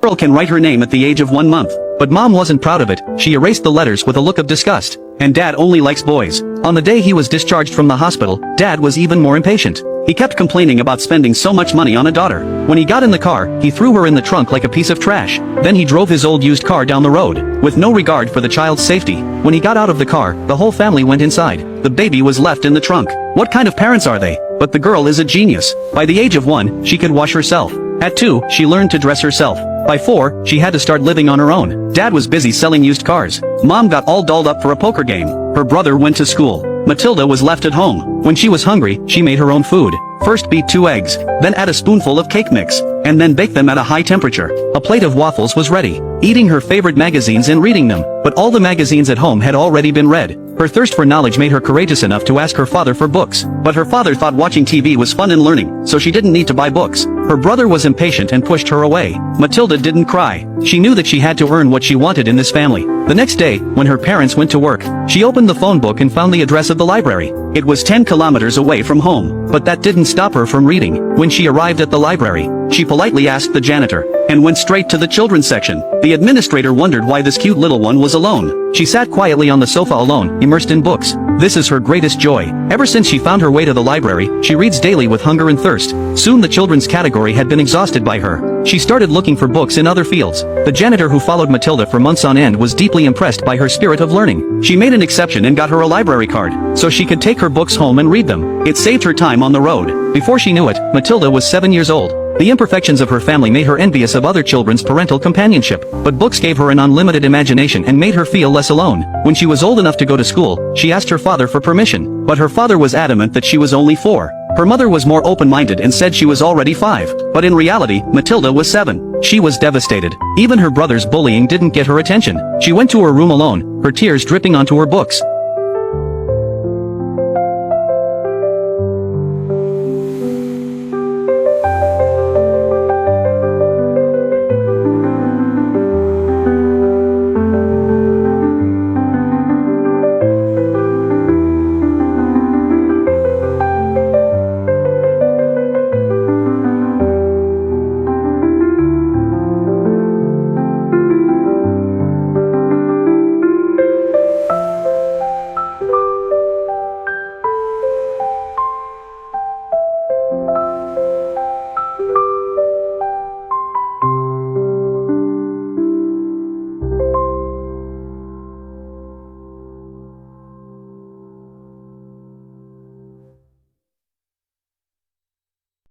girl can write her name at the age of 1 month. But mom wasn't proud of it. She erased the letters with a look of disgust. And dad only likes boys. On the day he was discharged from the hospital, dad was even more impatient. He kept complaining about spending so much money on a daughter. When he got in the car, he threw her in the trunk like a piece of trash. Then he drove his old used car down the road, with no regard for the child's safety. When he got out of the car, the whole family went inside. The baby was left in the trunk. What kind of parents are they? But the girl is a genius. By the age of 1, she could wash herself. At 2, she learned to dress herself. By 4, she had to start living on her own. Dad was busy selling used cars. Mom got all dolled up for a poker game. Her brother went to school. Matilda was left at home. When she was hungry, she made her own food. First beat 2 eggs, then add a spoonful of cake mix, and then bake them at a high temperature. A plate of waffles was ready. Eating her favorite magazines and reading them, but all the magazines at home had already been read. Her thirst for knowledge made her courageous enough to ask her father for books. But her father thought watching TV was fun and learning, so she didn't need to buy books. Her brother was impatient and pushed her away. Matilda didn't cry. She knew that she had to earn what she wanted in this family. The next day, when her parents went to work, she opened the phone book and found the address of the library. It was 10 kilometers away from home, but that didn't stop her from reading. When she arrived at the library, she politely asked the janitor, and went straight to the children's section. The administrator wondered why this cute little one was alone. She sat quietly on the sofa alone, immersed in books. This is her greatest joy. Ever since she found her way to the library, she reads daily with hunger and thirst. Soon the children's category had been exhausted by her. She started looking for books in other fields. The janitor who followed Matilda for months on end was deeply impressed by her spirit of learning. She made an exception and got her a library card, so she could take her books home and read them. It saved her time on the road. Before she knew it, Matilda was 7 years old. The imperfections of her family made her envious of other children's parental companionship, but books gave her an unlimited imagination and made her feel less alone. When she was old enough to go to school, she asked her father for permission, but her father was adamant that she was only 4. Her mother was more open-minded and said she was already 5, but in reality, Matilda was 7. She was devastated. Even her brother's bullying didn't get her attention. She went to her room alone, her tears dripping onto her books.